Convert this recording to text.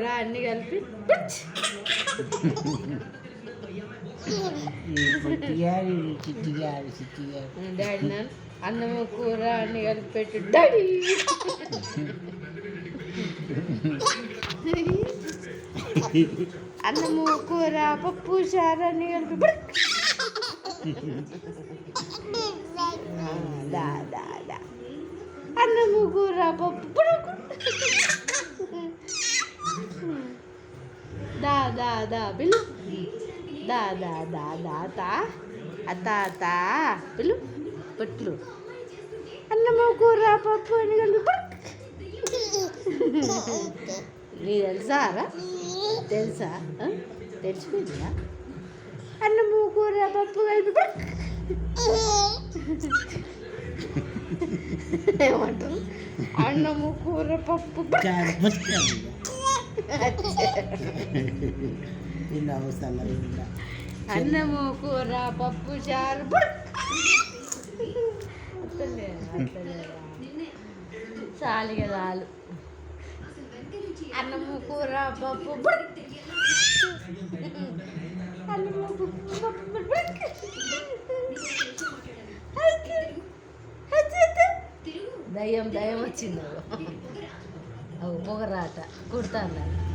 కూర అన్ని కలిపి డాడీ నాన్న అన్నము కూర అన్ని కలిపి పెట్టు డాడీ. అన్నము కూర పప్పు చారు అన్ని కలిపి దా దా దా అన్నము కూర పప్పు దా దా దా పిలు దా దా దా దా తా అత్త అత్త పిలు పట్లు అన్నము కూర పప్పు అని కలిపి నీ తెలుసారా తెలుసా తెలిసిపోయిందా అన్నము కూర పప్పు కలిపి ఏమంటారు అన్నము కూర పప్పు అన్నము కూర పప్పు చారు చాలుగా చాలు అన్నము కూర పప్పు అన్నము పప్పు దయ్యం దయ్యం వచ్చింది పొగరాట కుడతా